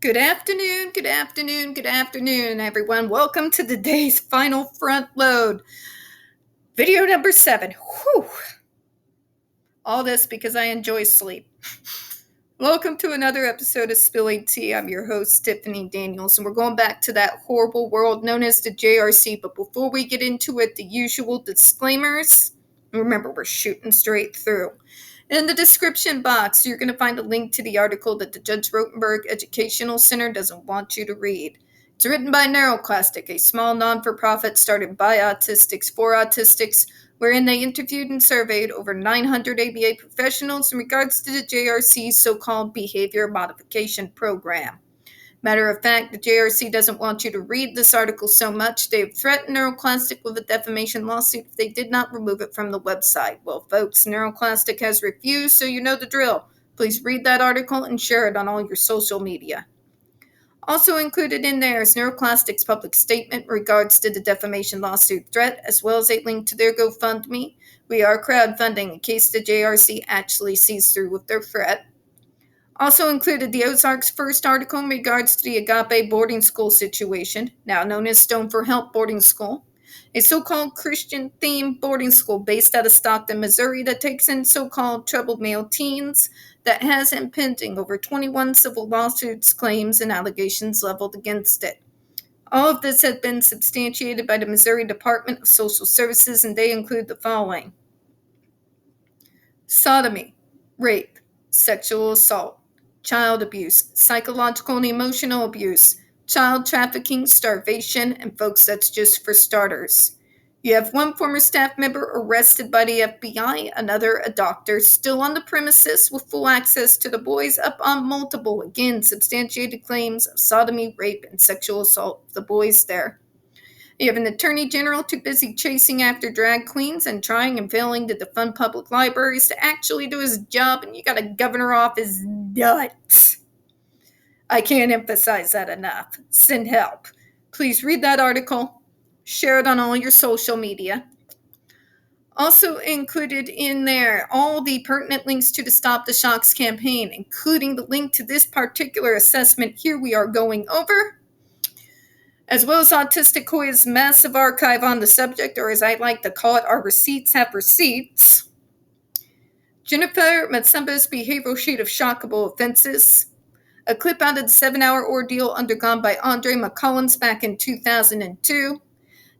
Good afternoon, good afternoon, good afternoon, everyone. Welcome to today's final front load. Video number 7. Whew. All this because I enjoy sleep. Welcome to another episode of Spilling Tea. I'm your host, Tiffany Daniels, and we're going back to that horrible world known as the JRC. But before we get into it, the usual disclaimers. Remember, we're shooting straight through. In the description box, you're going to find a link to the article that the Judge Rotenberg Educational Center doesn't want you to read. It's written by NeuroClastic, a small non-for-profit started by autistics for autistics, wherein they interviewed and surveyed over 900 ABA professionals in regards to the JRC's so-called behavior modification program. Matter of fact, the JRC doesn't want you to read this article so much, they have threatened NeuroClastic with a defamation lawsuit if they did not remove it from the website. Well, folks, NeuroClastic has refused, so you know the drill. Please read that article and share it on all your social media. Also included in there is NeuroClastic's public statement in regards to the defamation lawsuit threat, as well as a link to their GoFundMe. We are crowdfunding in case the JRC actually sees through with their threat. Also included the Ozarks' first article in regards to the Agape boarding school situation, now known as Stone for Help boarding school, a so-called Christian-themed boarding school based out of Stockton, Missouri that takes in so-called troubled male teens that has impending over 21 civil lawsuits, claims, and allegations leveled against it. All of this has been substantiated by the Missouri Department of Social Services, and they include the following: sodomy, rape, sexual assault, child abuse, psychological and emotional abuse, child trafficking, starvation, and folks, that's just for starters. You have one former staff member arrested by the FBI, another a doctor, still on the premises with full access to the boys, up on multiple, again, substantiated claims of sodomy, rape, and sexual assault of the boys there. You have an attorney general too busy chasing after drag queens and trying and failing to defund public libraries to actually do his job, and you got a governor off his nuts. I can't emphasize that enough. Send help. Please read that article. Share it on all your social media. Also included in there, all the pertinent links to the Stop the Shocks campaign, including the link to this particular assessment here we are going over, as well as Autistic Hoya's massive archive on the subject, or as I like to call it, our receipts have receipts. Jennifer Matsemba's behavioral sheet of shockable offenses. A clip out of the 7-hour ordeal undergone by Andre McCollins back in 2002.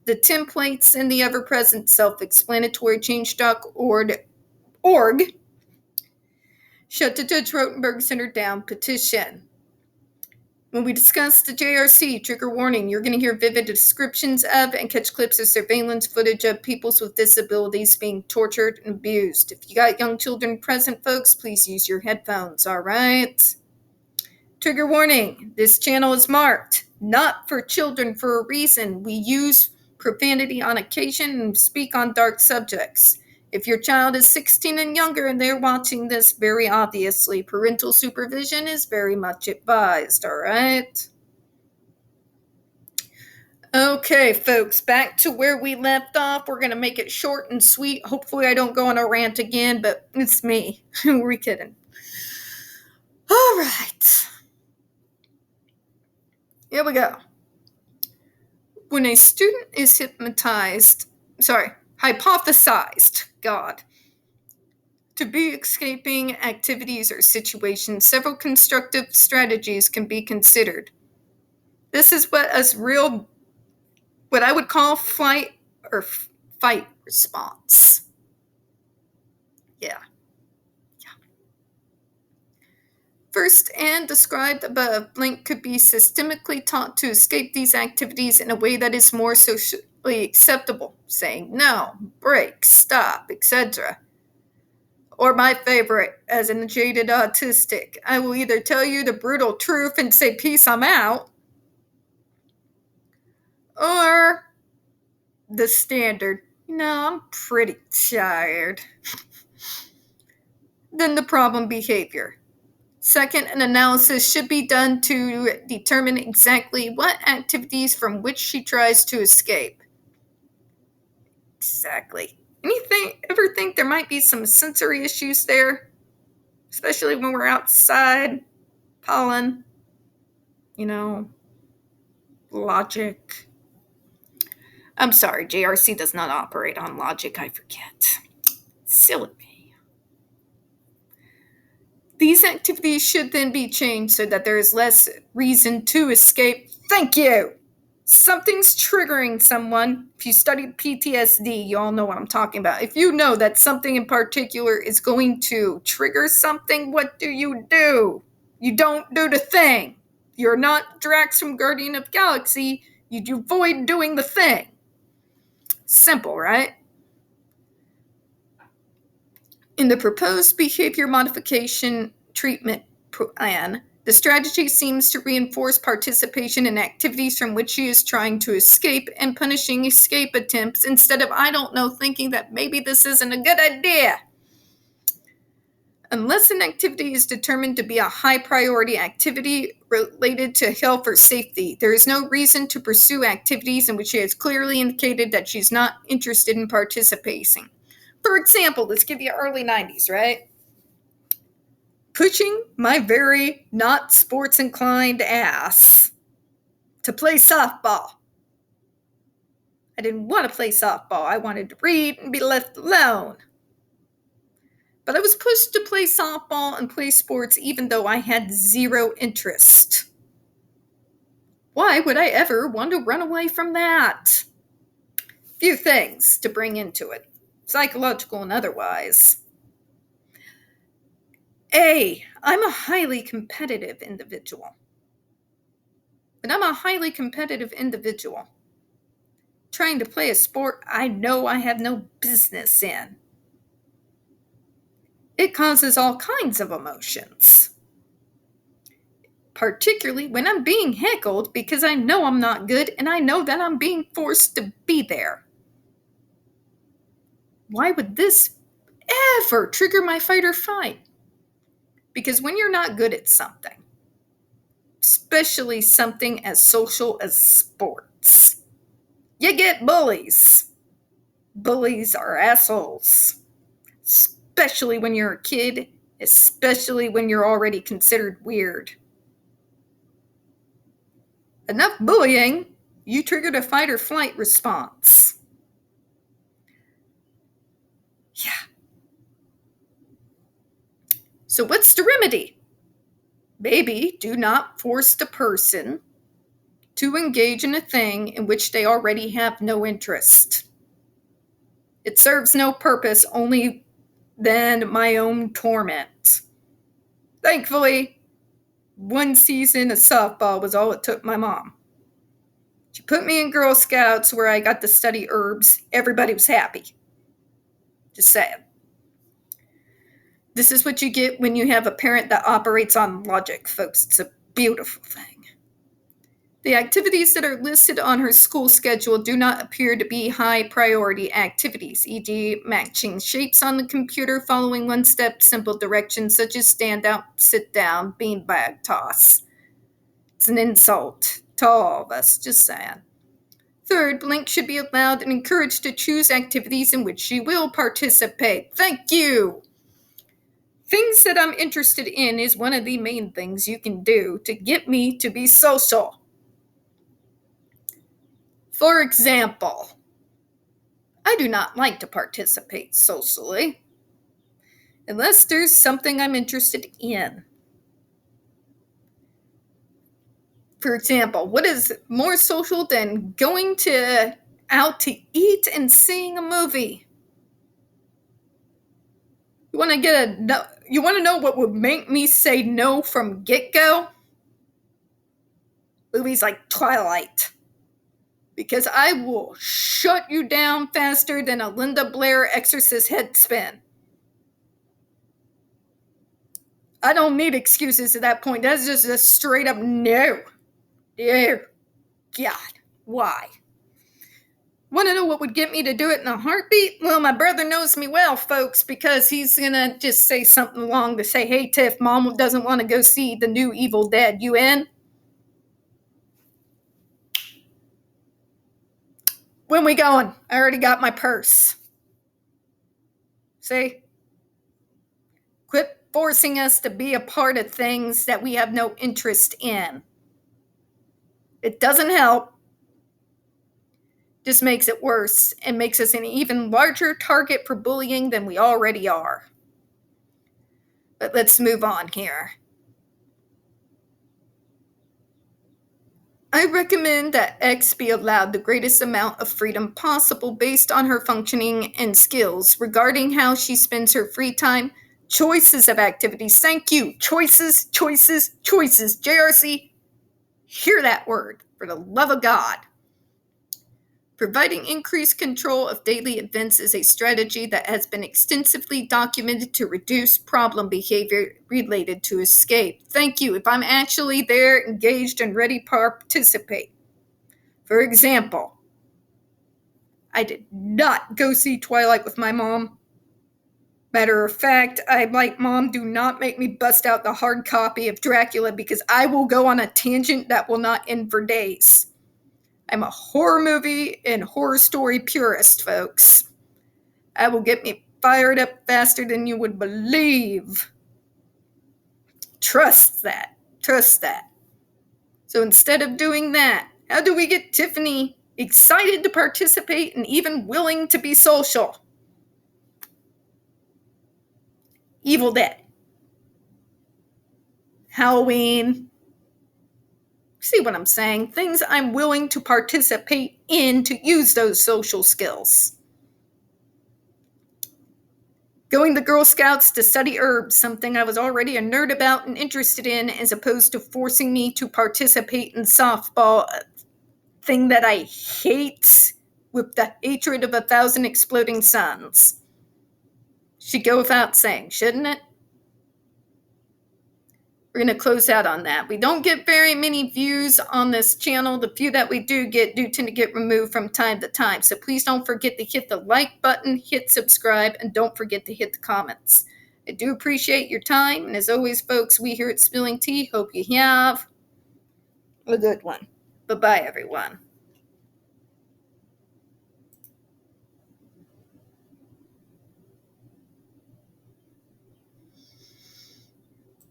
The templates in the ever-present self-explanatory change.org shut the Judge Rotenberg Center down petition. When we discuss the JRC, trigger warning, you're going to hear vivid descriptions of and catch clips of surveillance footage of people with disabilities being tortured and abused. If you got young children present, folks, please use your headphones, all right? Trigger warning, this channel is marked not for children for a reason. We use profanity on occasion and speak on dark subjects. If your child is 16 and younger and they're watching this, very obviously, parental supervision is very much advised, all right? Okay, folks, back to where we left off. We're going to make it short and sweet. Hopefully I don't go on a rant again, but it's me. We're kidding. All right. Here we go. When a student is hypothesized, to be escaping activities or situations, several constructive strategies can be considered. This is what I would call flight or fight response. Yeah. First, and described above, blank could be systemically taught to escape these activities in a way that is more socially acceptable, saying no, break, stop, etc. Or my favorite, as an jaded autistic, I will either tell you the brutal truth and say, peace, I'm out, or the standard, I'm pretty tired. Then the problem behavior. Second, an analysis should be done to determine exactly what activities from which she tries to escape. Exactly. Ever think there might be some sensory issues there? Especially when we're outside, pollen. logic. I'm sorry, JRC does not operate on logic, I forget. Silly me. These activities should then be changed so that there is less reason to escape. Thank you! Something's triggering someone. If you studied PTSD, you all know what I'm talking about. If you know that something in particular is going to trigger something, what do? You don't do the thing. You're not Drax from Guardian of the Galaxy. You avoid doing the thing. Simple, right? In the proposed behavior modification treatment plan, the strategy seems to reinforce participation in activities from which she is trying to escape and punishing escape attempts instead of, I don't know, thinking that maybe this isn't a good idea. Unless an activity is determined to be a high priority activity related to health or safety, there is no reason to pursue activities in which she has clearly indicated that she's not interested in participating. For example, let's give you early 90s, right? Pushing my very not sports inclined ass to play softball. I didn't want to play softball. I wanted to read and be left alone. But I was pushed to play softball and play sports even though I had zero interest. Why would I ever want to run away from that? Few things to bring into it, psychological and otherwise. I'm a highly competitive individual. But I'm a highly competitive individual trying to play a sport I know I have no business in. It causes all kinds of emotions, particularly when I'm being heckled because I know I'm not good and I know that I'm being forced to be there. Why would this ever trigger my fight or flight? Because when you're not good at something, especially something as social as sports, you get bullies. Bullies are assholes. Especially when you're a kid, especially when you're already considered weird. Enough bullying, you triggered a fight or flight response. Yeah. So what's the remedy? Maybe do not force the person to engage in a thing in which they already have no interest. It serves no purpose, only then my own torment. Thankfully, one season of softball was all it took my mom. She put me in Girl Scouts where I got to study herbs. Everybody was happy. Just saying. This is what you get when you have a parent that operates on logic, folks. It's a beautiful thing. The activities that are listed on her school schedule do not appear to be high priority activities, e.g., matching shapes on the computer, following one step simple directions such as stand out, sit down, beanbag toss. It's an insult to all of us, just saying. Third, Blink should be allowed and encouraged to choose activities in which she will participate. Thank you! Things that I'm interested in is one of the main things you can do to get me to be social. For example, I do not like to participate socially unless there's something I'm interested in. For example, what is more social than going out to eat and seeing a movie? You want to know what would make me say no from get-go? Movies like Twilight. Because I will shut you down faster than a Linda Blair Exorcist head spin. I don't need excuses at that point. That's just a straight up no. Dear God, why? Want to know what would get me to do it in a heartbeat? Well, my brother knows me well, folks, because he's going to just say something along to say, hey, Tiff, Mom doesn't want to go see the new Evil Dead. You in? When we going? I already got my purse. See? Quit forcing us to be a part of things that we have no interest in. It doesn't help. Just makes it worse and makes us an even larger target for bullying than we already are. But let's move on here. I recommend that X be allowed the greatest amount of freedom possible based on her functioning and skills regarding how she spends her free time, choices of activities. Thank you. Choices, choices, choices. JRC, hear that word for the love of God. Providing increased control of daily events is a strategy that has been extensively documented to reduce problem behavior related to escape. Thank you. If I'm actually there, engaged, and ready to participate. For example, I did not go see Twilight with my mom. Matter of fact, I'm like, Mom, do not make me bust out the hard copy of Dracula because I will go on a tangent that will not end for days. I'm a horror movie and horror story purist, folks. I will get me fired up faster than you would believe. Trust that. Trust that. So instead of doing that, how do we get Tiffany excited to participate and even willing to be social? Evil Dead. Halloween. See what I'm saying? Things I'm willing to participate in to use those social skills. Going to Girl Scouts to study herbs, something I was already a nerd about and interested in, as opposed to forcing me to participate in softball, a thing that I hate with the hatred of 1,000 exploding suns. Should go without saying, shouldn't it? We're going to close out on that. We don't get very many views on this channel. The few that we do tend to get removed from time to time. So please don't forget to hit the like button, hit subscribe, and don't forget to hit the comments. I do appreciate your time. And as always, folks, we here at Spilling Tea hope you have a good one. Bye-bye, everyone.